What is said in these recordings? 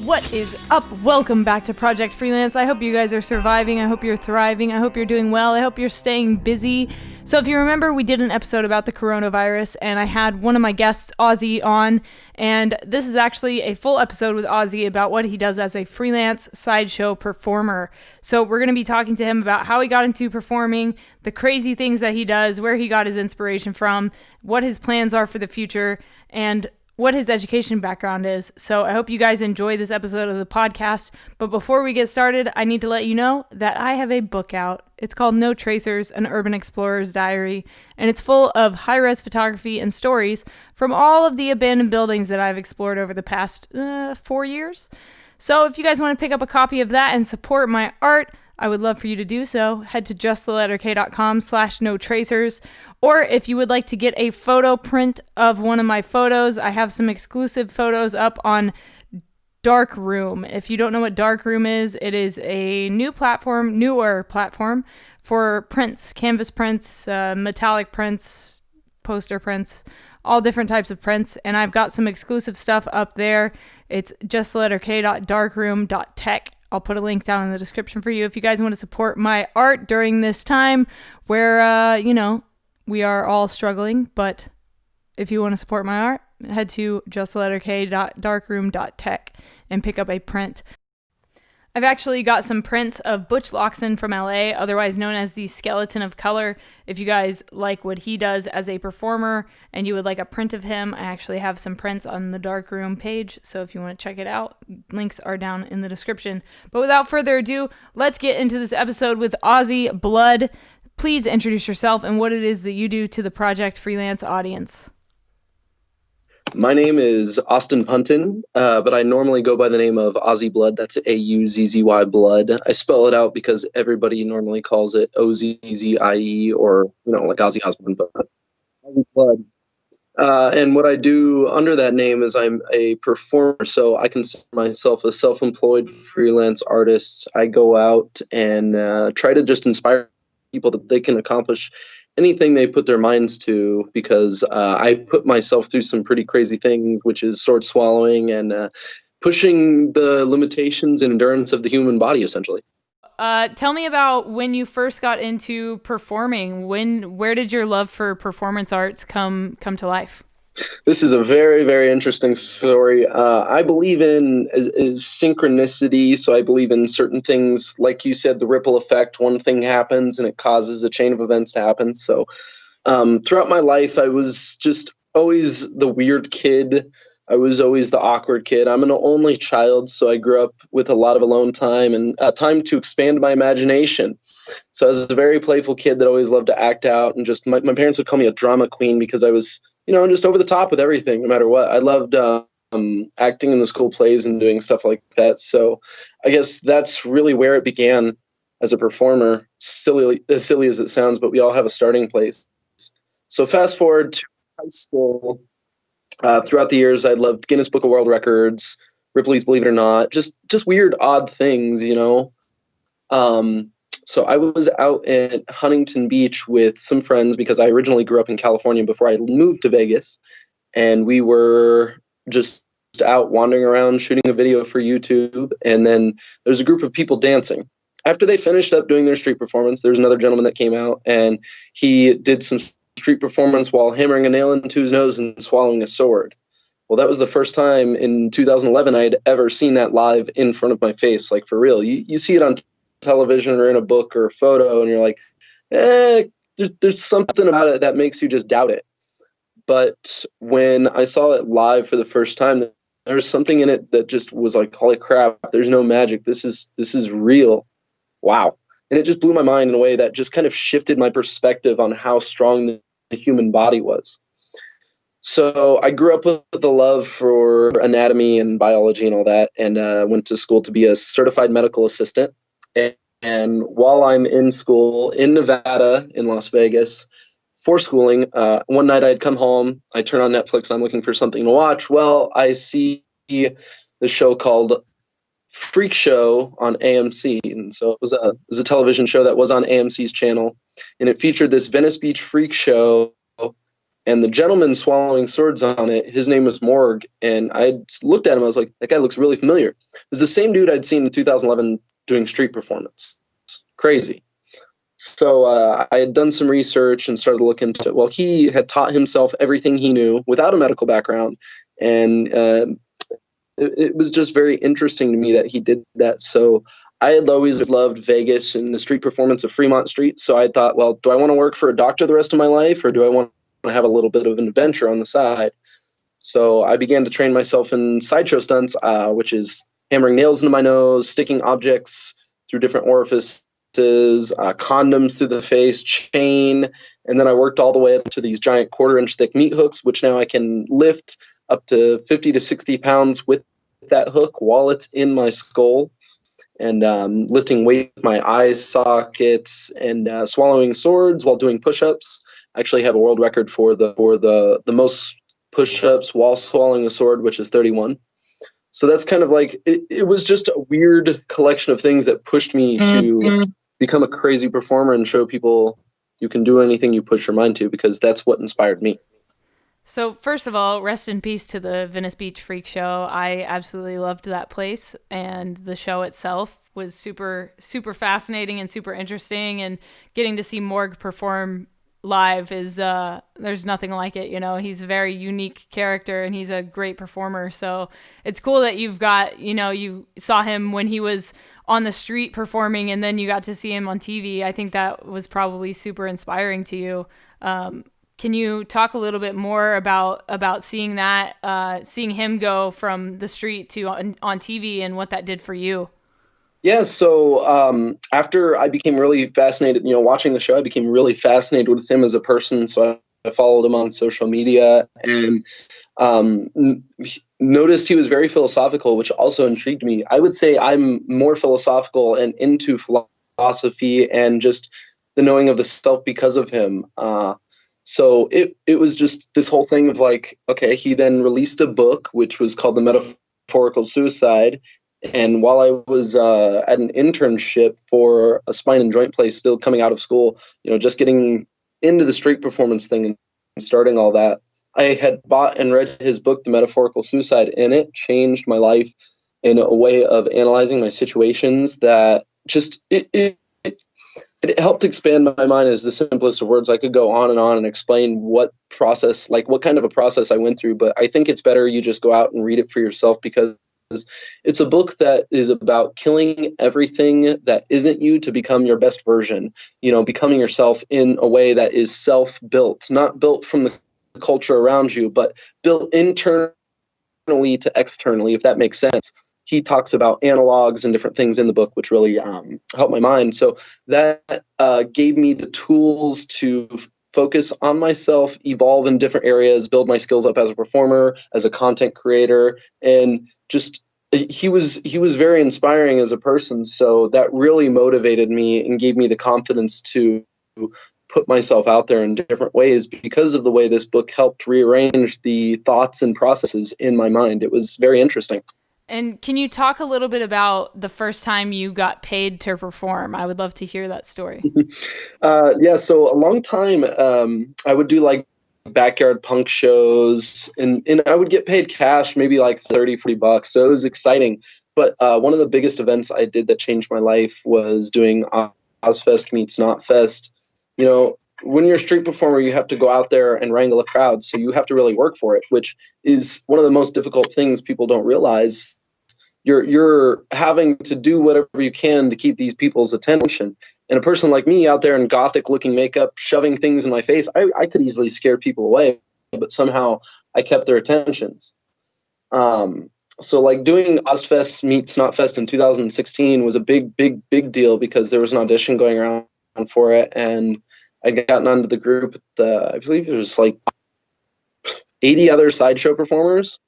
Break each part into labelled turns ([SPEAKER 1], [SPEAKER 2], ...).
[SPEAKER 1] What is up? Welcome back to Project Freelance. I hope you guys are surviving. I hope you're thriving. I hope you're doing well. I hope you're staying busy. So if you remember, we did an episode about the coronavirus, and I had one of my guests, Auzzy, on, and this is actually a full episode with Auzzy about what he does as a freelance sideshow performer. So we're going to be talking to him about how he got into performing, the crazy things that he does, where he got his inspiration from, what his plans are for the future, and what his education background is. So I hope you guys enjoy this episode of the podcast. But before we get started, I need to let you know that I have a book out. It's called No Tracers, an Urban Explorer's Diary, and it's full of high-res photography and stories from all of the abandoned buildings that I've explored over the past 4 years. So if you guys want to pick up a copy of that and support my art, I would love for you to do so. Head to justtheletterk.com/notracers. Or if you would like to get a photo print of one of my photos, I have some exclusive photos up on Darkroom. If you don't know what Darkroom is, it is a newer platform for prints, canvas prints, metallic prints, poster prints, all different types of prints. And I've got some exclusive stuff up there. It's justtheletterk.darkroom.tech. I'll put a link down in the description for you if you guys want to support my art during this time where, we are all struggling. But if you want to support my art, head to justtheletterk.darkroom.tech and pick up a print. I've actually got some prints of Butch Loxton from LA, otherwise known as the Skeleton of Color. If you guys like what he does as a performer and you would like a print of him, I actually have some prints on the Darkroom page. So if you want to check it out, links are down in the description. But without further ado, let's get into this episode with Auzzy Blood. Please introduce yourself and what it is that you do to the Project Freelance audience.
[SPEAKER 2] My name is Austin Punton, but I normally go by the name of Auzzy Blood. That's Auzzy Blood. I spell it out because everybody normally calls it Ozzie or, like Ozzy Osbourne, but Auzzy Blood. And what I do under that name is I'm a performer, so I consider myself a self-employed freelance artist. I go out and try to just inspire people that they can accomplish anything they put their minds to, because I put myself through some pretty crazy things, which is sword swallowing and pushing the limitations and endurance of the human body, essentially.
[SPEAKER 1] Tell me about when you first got into performing. Where did your love for performance arts come to life?
[SPEAKER 2] This is a very, very interesting story. I believe in synchronicity, so I believe in certain things. Like you said, the ripple effect, one thing happens and it causes a chain of events to happen. So throughout my life, I was just always the weird kid. I was always the awkward kid. I'm an only child, so I grew up with a lot of alone time and time to expand my imagination. So I was a very playful kid that always loved to act out, and just my parents would call me a drama queen because I was just over the top with everything, no matter what. I loved acting in the school plays and doing stuff like that. So I guess that's really where it began as a performer, as silly as it sounds, but we all have a starting place. So fast forward to high school. Throughout the years, I loved Guinness Book of World Records, Ripley's Believe It or Not, just weird, odd things, So I was out at Huntington Beach with some friends because I originally grew up in California before I moved to Vegas. And we were just out wandering around shooting a video for YouTube. And then there's a group of people dancing. After they finished up doing their street performance, there's another gentleman that came out and he did some street performance while hammering a nail into his nose and swallowing a sword. Well, that was the first time in 2011 I had ever seen that live in front of my face, like for real. You see it on television or in a book or a photo, and you're like, there's something about it that makes you just doubt it. But when I saw it live for the first time, there was something in it that just was like, holy crap, there's no magic. This is real. Wow. And it just blew my mind in a way that just kind of shifted my perspective on how strong the human body was. So I grew up with a love for anatomy and biology and all that, and went to school to be a certified medical assistant. And while I'm in school in Nevada, in Las Vegas, for schooling, one night I'd come home, I turn on Netflix, I'm looking for something to watch. Well, I see the show called Freak Show on AMC. And so it was a television show that was on AMC's channel. And it featured this Venice Beach freak show and the gentleman swallowing swords on it, his name was Morg, and I looked at him, I was like, that guy looks really familiar. It was the same dude I'd seen in 2011 doing street performance. Crazy. So I had done some research and started looking into it. Well, he had taught himself everything he knew without a medical background, and it was just very interesting to me that he did that. So I had always loved Vegas and the street performance of Fremont Street. So I thought, well, do I want to work for a doctor the rest of my life, or do I want to have a little bit of an adventure on the side? So I began to train myself in sideshow stunts, which is hammering nails into my nose, sticking objects through different orifices, condoms through the face, chain, and then I worked all the way up to these giant 1/4-inch thick meat hooks, which now I can lift up to 50 to 60 pounds with that hook while it's in my skull, and lifting weight with my eye sockets, and swallowing swords while doing push-ups. I actually have a world record for the most push-ups while swallowing a sword, which is 31. So that's kind of like, it was just a weird collection of things that pushed me to become a crazy performer and show people you can do anything you push your mind to, because that's what inspired me.
[SPEAKER 1] So first of all, rest in peace to the Venice Beach Freak Show. I absolutely loved that place, and the show itself was super, super fascinating and super interesting, and getting to see Morg perform live is there's nothing like it. You know, he's a very unique character and he's a great performer. So it's cool that you've got, you know, you saw him when he was on the street performing, and then you got to see him on TV. I think that was probably super inspiring to you. Can you talk a little bit more about seeing that, seeing him go from the street to on TV, and what that did for you?
[SPEAKER 2] Yeah, so after I became really fascinated, watching the show, I became really fascinated with him as a person. So I followed him on social media, and noticed he was very philosophical, which also intrigued me. I would say I'm more philosophical and into philosophy and just the knowing of the self because of him. So it was just this whole thing of like, okay, he then released a book, which was called The Metaphorical Suicide. And while I was at an internship for a spine and joint place, still coming out of school, just getting into the street performance thing and starting all that, I had bought and read his book, The Metaphorical Suicide, and it changed my life in a way of analyzing my situations that just, it helped expand my mind. Is the simplest of words. I could go on and explain what process, like what kind of a process I went through, but I think it's better you just go out and read it for yourself, because it's a book that is about killing everything that isn't you to become your best version, becoming yourself in a way that is self-built, not built from the culture around you, but built internally to externally, if that makes sense. He talks about analogs and different things in the book, which really helped my mind. So that gave me the tools to focus on myself, evolve in different areas, build my skills up as a performer, as a content creator, and just he was very inspiring as a person. So that really motivated me and gave me the confidence to put myself out there in different ways, because of the way this book helped rearrange the thoughts and processes in my mind. It was very interesting.
[SPEAKER 1] And can you talk a little bit about the first time you got paid to perform? I would love to hear that story.
[SPEAKER 2] Yeah, so a long time I would do like backyard punk shows, and I would get paid cash, maybe like $30-$40. So it was exciting. But one of the biggest events I did that changed my life was doing Ozfest meets Knotfest. When you're a street performer, you have to go out there and wrangle a crowd. So you have to really work for it, which is one of the most difficult things people don't realize. You're having to do whatever you can to keep these people's attention. And a person like me out there in gothic looking makeup, shoving things in my face, I could easily scare people away, but somehow I kept their attentions. So like doing Ozfest meets Knotfest in 2016 was a big deal, because there was an audition going around for it, and I'd gotten onto the group with I believe there was like 80 other sideshow performers.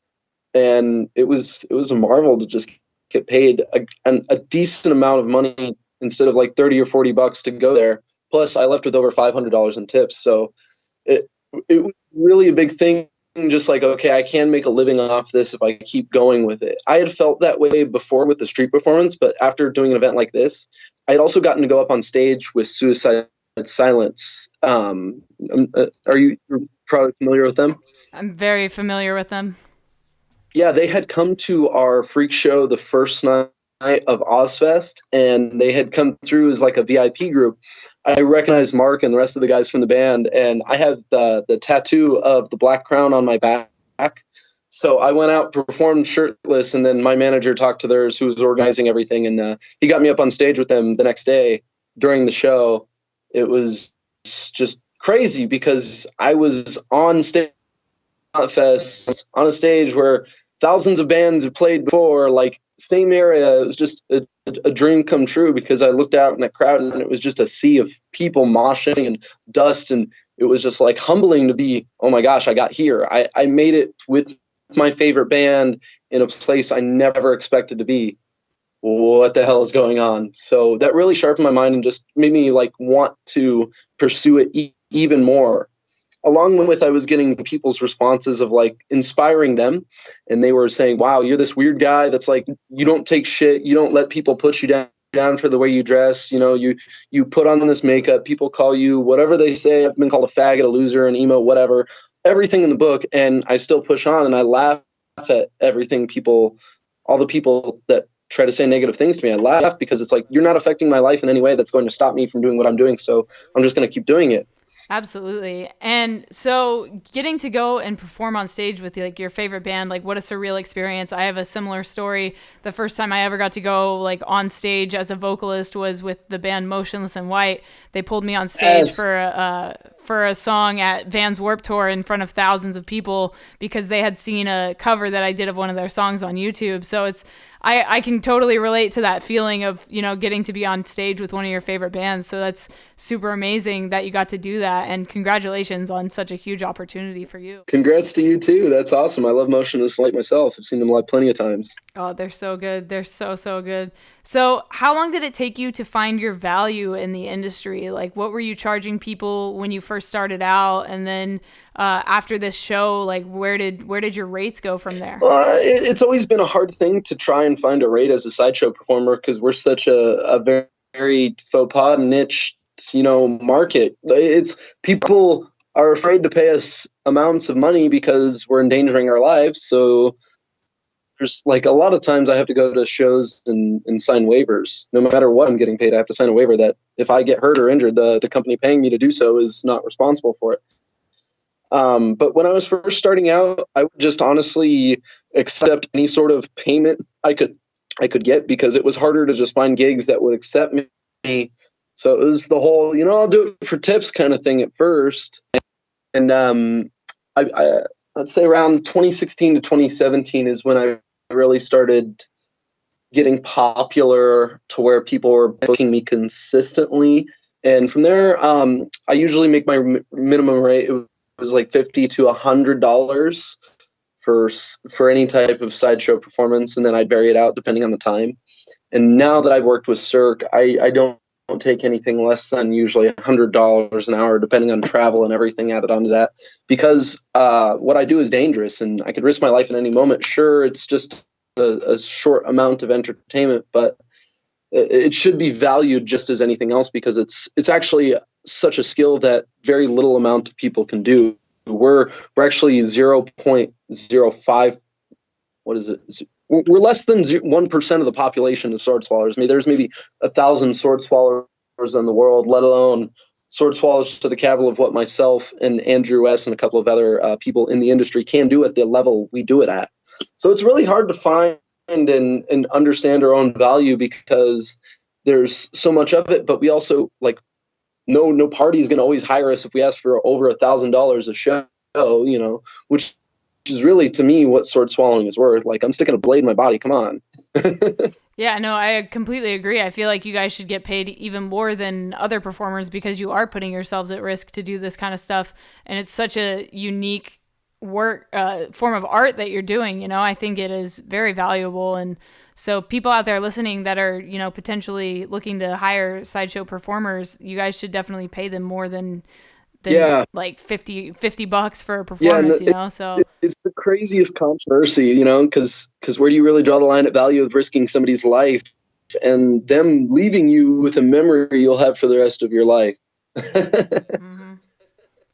[SPEAKER 2] And it was a marvel to just get paid a decent amount of money instead of like $30 or $40 to go there. Plus, I left with over $500 in tips. So it was really a big thing. Just like, okay, I can make a living off this if I keep going with it. I had felt that way before with the street performance, but after doing an event like this, I had also gotten to go up on stage with Suicide Silence. Are you probably familiar with them.
[SPEAKER 1] I'm very familiar with them.
[SPEAKER 2] Yeah, they had come to our freak show the first night of Ozfest, and they had come through as like a VIP group. I recognized Mark and the rest of the guys from the band, and I have the tattoo of the Black Crown on my back. So I went out, performed shirtless, and then my manager talked to theirs, who was organizing everything, and he got me up on stage with them the next day during the show. It was just crazy because I was on stage Fest on a stage where thousands of bands have played before, like same area. It was just a dream come true because I looked out in that crowd and it was just a sea of people moshing and dust, and it was just like humbling to be, oh my gosh, I got here. I made it with my favorite band in a place I never expected to be. What the hell is going on? So that really sharpened my mind and just made me like want to pursue it even more. Along with, I was getting people's responses of like inspiring them, and they were saying, wow, you're this weird guy that's like, you don't take shit, you don't let people put you down for the way you dress, you put on this makeup, people call you whatever they say. I've been called a faggot, a loser, an emo, whatever, everything in the book, and I still push on, and I laugh at everything all the people that try to say negative things to me. I laugh because it's like, you're not affecting my life in any way that's going to stop me from doing what I'm doing, so I'm just going to keep doing it.
[SPEAKER 1] Absolutely. And so getting to go and perform on stage with like your favorite band, like what a surreal experience. I have a similar story. The first time I ever got to go like on stage as a vocalist was with the band Motionless in White. They pulled me on stage for a song at Vans Warped Tour in front of thousands of people because they had seen a cover that I did of one of their songs on YouTube. So I can totally relate to that feeling of, getting to be on stage with one of your favorite bands. So that's super amazing that you got to do that. And congratulations on such a huge opportunity for you.
[SPEAKER 2] Congrats to you too. That's awesome. I love Motionless Light myself. I've seen them live plenty of times.
[SPEAKER 1] Oh, they're so good. They're so, so good. So how long did it take you to find your value in the industry? Like what were you charging people when you first started out? And then after this show, like where did your rates go from there?
[SPEAKER 2] It's always been a hard thing to try and find a rate as a sideshow performer because we're such a very, very faux pas niche, market. It's people are afraid to pay us amounts of money because we're endangering our lives. So there's like a lot of times I have to go to shows and sign waivers. No matter what I'm getting paid, I have to sign a waiver that if I get hurt or injured, the company paying me to do so is not responsible for it. But when I was first starting out, I would just honestly accept any sort of payment I could get because it was harder to just find gigs that would accept me. So it was the whole, I'll do it for tips kind of thing at first. And I'd say around 2016 to 2017 is when I really started getting popular to where people were booking me consistently. And from there, I usually make my minimum rate. It was like $50 to $100 for any type of sideshow performance, and then I'd vary it out depending on the time. And now that I've worked with Cirque, I don't take anything less than usually $100 an hour, depending on travel and everything added onto that, because what I do is dangerous and I could risk my life at any moment. Sure, it's just a short amount of entertainment, but it should be valued just as anything else because it's actually such a skill that very little amount of people can do. We're actually 0.05. What is it? We're less than 1% of the population of sword swallowers. I mean, there's maybe 1,000 sword swallowers in the world, let alone sword swallowers to the caliber of what myself and Andrew S. and a couple of other people in the industry can do at the level we do it at. So it's really hard to find and understand our own value because there's so much of it. But we also no party is going to always hire us if we ask for over $1,000 a show, which is really, to me, what sword swallowing is worth. Like, I'm sticking a blade in my body. Come on.
[SPEAKER 1] Yeah, no, I completely agree. I feel like you guys should get paid even more than other performers because you are putting yourselves at risk to do this kind of stuff. And it's such a unique form of art that you're doing. I think it is very valuable. And so people out there listening that are, potentially looking to hire sideshow performers, you guys should definitely pay them more than like $50 for a performance, so
[SPEAKER 2] it's the craziest controversy, because where do you really draw the line at value of risking somebody's life and them leaving you with a memory you'll have for the rest of your life?
[SPEAKER 1] Mm-hmm.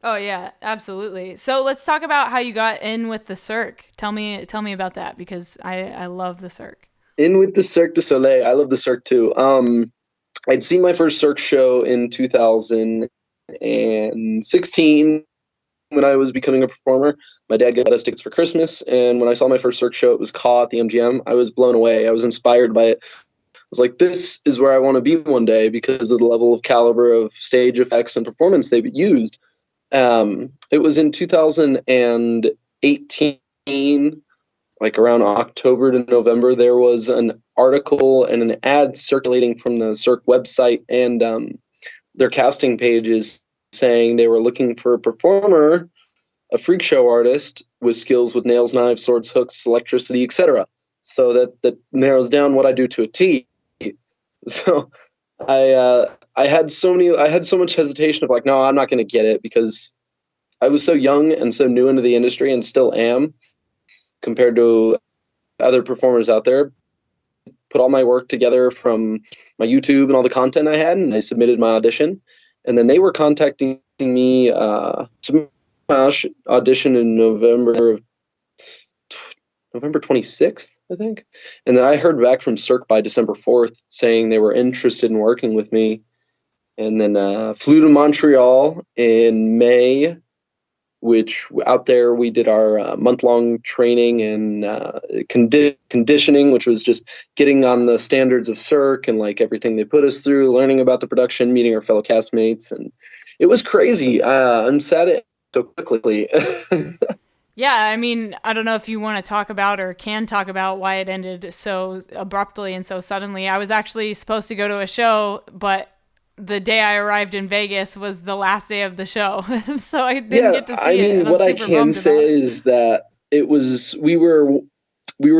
[SPEAKER 1] Oh yeah, absolutely. So let's talk about how you got in with the Cirque. Tell me about that because I love the Cirque.
[SPEAKER 2] In with the Cirque du Soleil. I love the Cirque too. I'd seen my first Cirque show in 2016 when I was becoming a performer. My dad got us tickets for Christmas, and when I saw my first Cirque show, it was Caw at the MGM. I was blown away. I was inspired by it. I was like, this is where I want to be one day because of the level of caliber of stage effects and performance they've used. It was in 2018, like around October to November. There was an article and an ad circulating from the Cirque website and their casting pages saying they were looking for a performer, a freak show artist with skills with nails, knives, swords, hooks, electricity, etc. So that narrows down what I do to a T. So I had so much hesitation of like, no, I'm not going to get it because I was so young and so new into the industry and still am compared to other performers out there. Put all my work together from my YouTube and all the content I had, and I submitted my audition. And then they were contacting me to my audition in November 26th, I think. And then I heard back from Cirque by December 4th saying they were interested in working with me. And then flew to Montreal in May, which out there we did our month-long training and conditioning, which was just getting on the standards of Cirque and like everything they put us through, learning about the production, meeting our fellow castmates, and it was crazy. I'm sad it so quickly.
[SPEAKER 1] Yeah, I mean, I don't know if you want to talk about or can talk about why it ended so abruptly and so suddenly. I was actually supposed to go to a show, but the day I arrived in Vegas was the last day of the show. So I didn't
[SPEAKER 2] Yeah,
[SPEAKER 1] get to
[SPEAKER 2] I
[SPEAKER 1] see it,
[SPEAKER 2] mean,
[SPEAKER 1] and I'm
[SPEAKER 2] what I
[SPEAKER 1] super
[SPEAKER 2] can
[SPEAKER 1] bummed
[SPEAKER 2] say
[SPEAKER 1] about it.
[SPEAKER 2] is that it was we were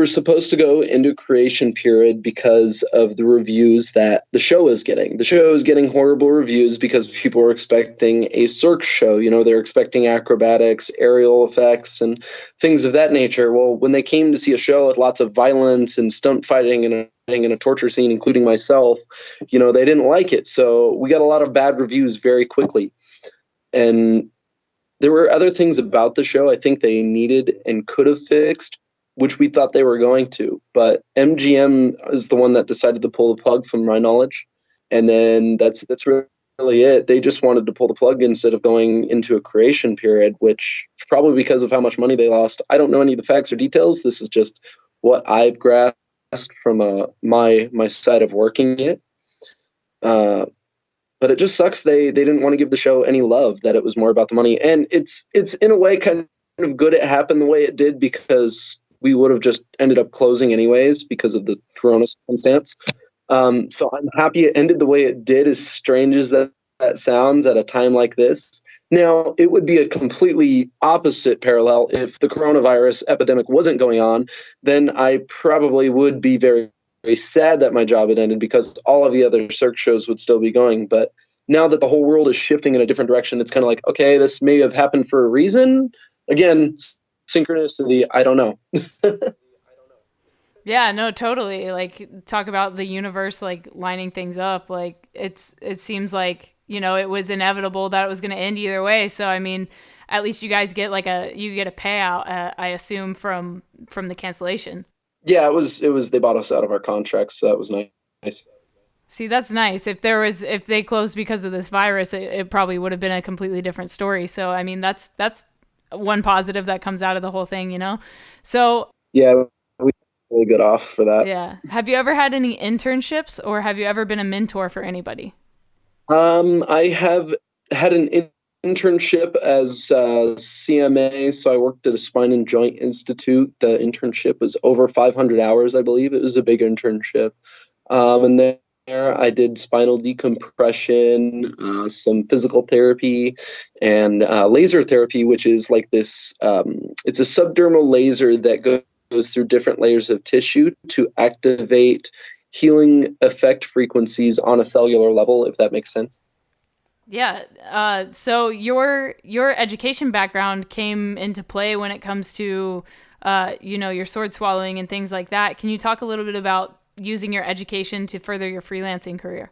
[SPEAKER 2] supposed to go into creation period because of the reviews that the show is getting. The show is getting horrible reviews because people are expecting a Cirque show. You know, they're expecting acrobatics, aerial effects, and things of that nature. Well, when they came to see a show with lots of violence and stunt fighting and a torture scene, including myself, you know, they didn't like it. So we got a lot of bad reviews very quickly. And there were other things about the show I think they needed and could have fixed, which we thought they were going to. But MGM is the one that decided to pull the plug, from my knowledge, and then that's really it. They just wanted to pull the plug instead of going into a creation period, which probably because of how much money they lost. I don't know any of the facts or details. This is just what I've grasped from my side of working it. Uh, but it just sucks they didn't want to give the show any love, that it was more about the money. And it's in a way kind of good it happened the way it did, because we would have just ended up closing anyways because of the corona circumstance. So I'm happy it ended the way it did, as strange as that sounds at a time like this. Now, it would be a completely opposite parallel if the coronavirus epidemic wasn't going on. Then I probably would be very sad that my job had ended, because all of the other Cirque shows would still be going. But now that the whole world is shifting in a different direction, it's kind of like, okay, this may have happened for a reason. Again, synchronicity, I don't know.
[SPEAKER 1] Yeah, no, totally. Like talk about the universe like lining things up. Like it seems like, it was inevitable that it was going to end either way. So I mean, at least you guys get you get a payout, I assume from the cancellation.
[SPEAKER 2] Yeah, it was they bought us out of our contracts, so that was nice.
[SPEAKER 1] See, that's nice. If they closed because of this virus, it probably would have been a completely different story. So I mean, that's one positive that comes out of the whole thing. So
[SPEAKER 2] Yeah, we really good off for that.
[SPEAKER 1] yeah. Have you ever had any internships or have you ever been a mentor for anybody?
[SPEAKER 2] I have had an internship as CMA, so I worked at a spine and joint institute. The internship was over 500 hours, I believe. It was a big internship. And there I did spinal decompression, some physical therapy, and laser therapy, which is like this. It's a subdermal laser that goes through different layers of tissue to activate healing effect frequencies on a cellular level, if that makes sense.
[SPEAKER 1] Yeah. So your education background came into play when it comes to your sword swallowing and things like that. Can you talk a little bit about using your education to further your freelancing career?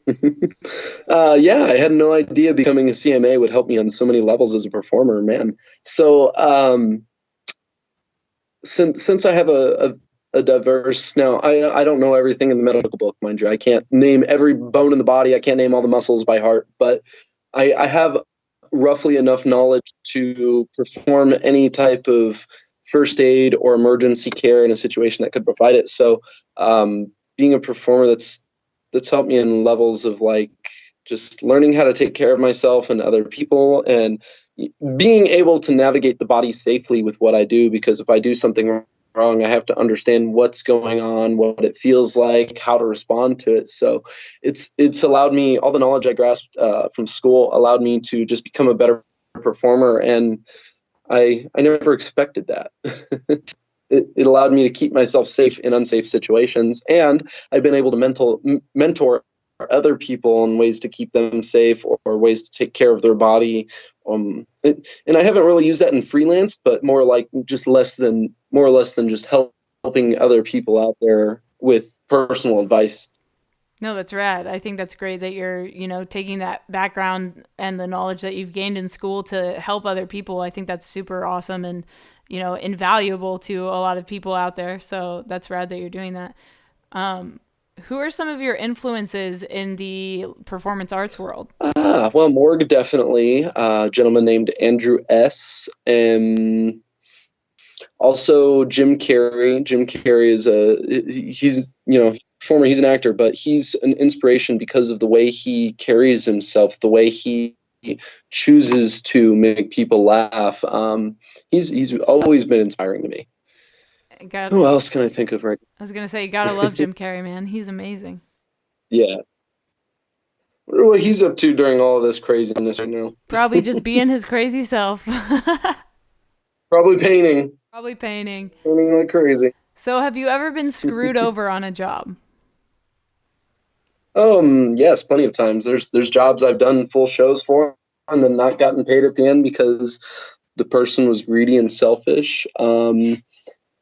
[SPEAKER 2] Yeah, I had no idea becoming a CMA would help me on so many levels as a performer, man. So, since I have a diverse now, I don't know everything in the medical book, mind you. I can't name every bone in the body. I can't name all the muscles by heart, but I have roughly enough knowledge to perform any type of first aid or emergency care in a situation that could provide it. So, being a performer, that's helped me in levels of like just learning how to take care of myself and other people, and being able to navigate the body safely with what I do, because if I do something wrong, I have to understand what's going on, what it feels like, how to respond to it. So it's allowed me, all the knowledge I grasped from school allowed me to just become a better performer, and I never expected that. It allowed me to keep myself safe in unsafe situations, and I've been able to mentor other people in ways to keep them safe, or ways to take care of their body. And I haven't really used that in freelance, but more like just more or less than just helping other people out there with personal advice.
[SPEAKER 1] No, that's rad. I think that's great that you're, taking that background and the knowledge that you've gained in school to help other people. I think that's super awesome and, invaluable to a lot of people out there. So that's rad that you're doing that. Who are some of your influences in the performance arts world?
[SPEAKER 2] Well, Morg definitely. A gentleman named Andrew S. And also Jim Carrey. Jim Carrey he's, performer, he's an actor, but he's an inspiration because of the way he carries himself, the way he chooses to make people laugh. He's always been inspiring to me. Who else can I think of right
[SPEAKER 1] I was going to say, you got to love Jim Carrey, man. He's amazing.
[SPEAKER 2] Yeah. I wonder what he's up to during all of this craziness right now.
[SPEAKER 1] Probably just being his crazy self.
[SPEAKER 2] Probably painting.
[SPEAKER 1] Probably painting.
[SPEAKER 2] Painting like crazy.
[SPEAKER 1] So have you ever been screwed over on a job?
[SPEAKER 2] Yes, plenty of times. There's jobs I've done full shows for and then not gotten paid at the end because the person was greedy and selfish.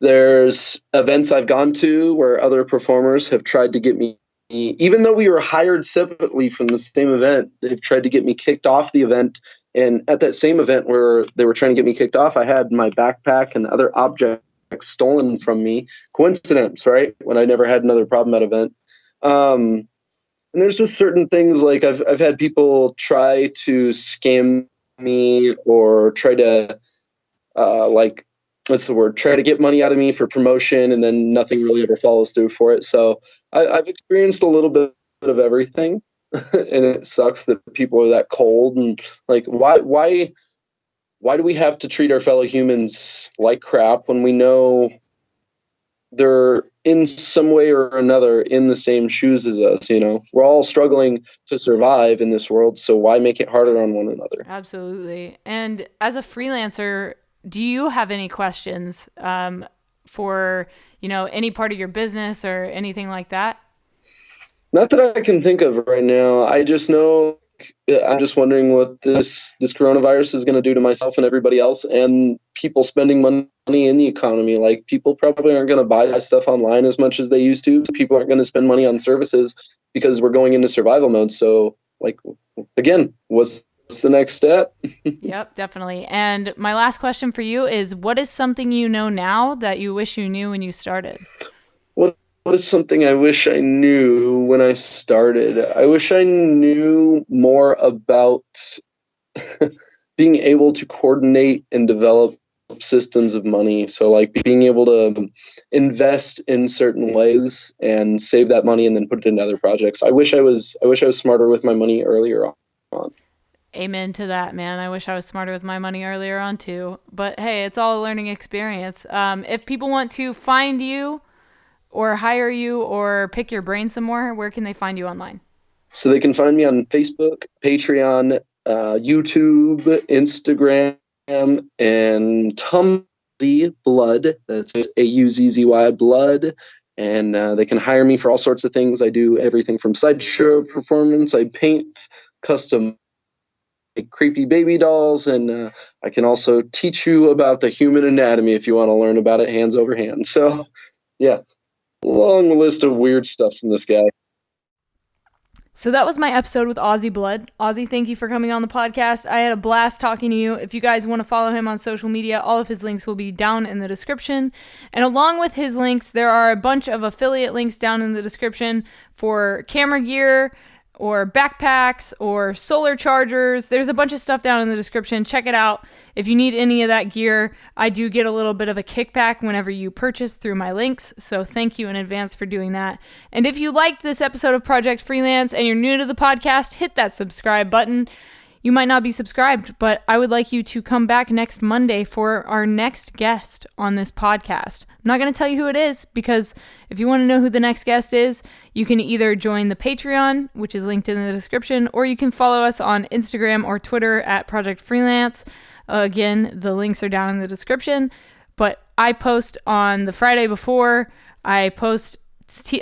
[SPEAKER 2] There's events I've gone to where other performers have tried to get me, even though we were hired separately from the same event, they've tried to get me kicked off the event. And at that same event where they were trying to get me kicked off, I had my backpack and other objects stolen from me. Coincidence, right? When I never had another problem at event. And there's just certain things like I've had people try to scam me or try to what's the word? Try to get money out of me for promotion, and then nothing really ever follows through for it. So I've experienced a little bit of everything, and it sucks that people are that cold. And like, why do we have to treat our fellow humans like crap when we know they're in some way or another in the same shoes as us? We're all struggling to survive in this world, so why make it harder on one another?
[SPEAKER 1] Absolutely. And as a freelancer, do you have any questions for, any part of your business or anything like that?
[SPEAKER 2] Not that I can think of right now. I just know I'm just wondering what this coronavirus is going to do to myself and everybody else, and people spending money in the economy. Like, people probably aren't going to buy stuff online as much as they used to. People aren't going to spend money on services because we're going into survival mode. So, like, again, what's the next step?
[SPEAKER 1] Yep, definitely. And my last question for you is, what is something you know now that you wish you knew when you started?
[SPEAKER 2] What is something I wish I knew when I started? I wish I knew more about being able to coordinate and develop systems of money. So like being able to invest in certain ways and save that money and then put it into other projects. I wish I was smarter with my money earlier on.
[SPEAKER 1] Amen to that, man. I wish I was smarter with my money earlier on too. But hey, it's all a learning experience. If people want to find you or hire you or pick your brain some more, where can they find you online?
[SPEAKER 2] So they can find me on Facebook, Patreon, YouTube, Instagram, and Auzzy Blood. That's AUZZY Blood. And they can hire me for all sorts of things. I do everything from sideshow performance. I paint custom creepy baby dolls, and I can also teach you about the human anatomy if you want to learn about it hands over hand. So, yeah, long list of weird stuff from this guy.
[SPEAKER 1] So that was my episode with Auzzy Blood. Auzzy, thank you for coming on the podcast. I had a blast talking to you. If you guys want to follow him on social media, all of his links will be down in the description. And along with his links, there are a bunch of affiliate links down in the description for camera gear, or backpacks, or solar chargers. There's a bunch of stuff down in the description. Check it out. If you need any of that gear, I do get a little bit of a kickback whenever you purchase through my links, so thank you in advance for doing that. And if you liked this episode of Project Freelance and you're new to the podcast, hit that subscribe button. You might not be subscribed, but I would like you to come back next Monday for our next guest on this podcast. I'm not going to tell you who it is, because if you want to know who the next guest is, you can either join the Patreon, which is linked in the description, or you can follow us on Instagram or Twitter at Project Freelance. Again, the links are down in the description, but I post on the Friday before. I post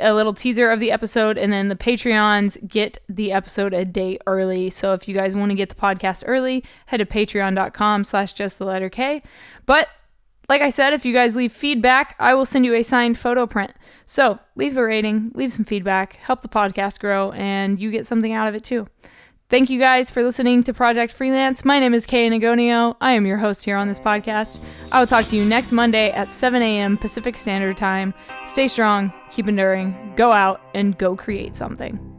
[SPEAKER 1] a little teaser of the episode, and then the Patreons get the episode a day early. So if you guys want to get the podcast early, head to patreon.com/justtheletterk. But like I said, if you guys leave feedback, I will send you a signed photo print. So leave a rating, leave some feedback, help the podcast grow, and you get something out of it too. Thank you guys for listening to Project Freelance. My name is Kay Nagonio. I am your host here on this podcast. I will talk to you next Monday at 7 a.m. Pacific Standard Time. Stay strong, keep enduring, go out, and go create something.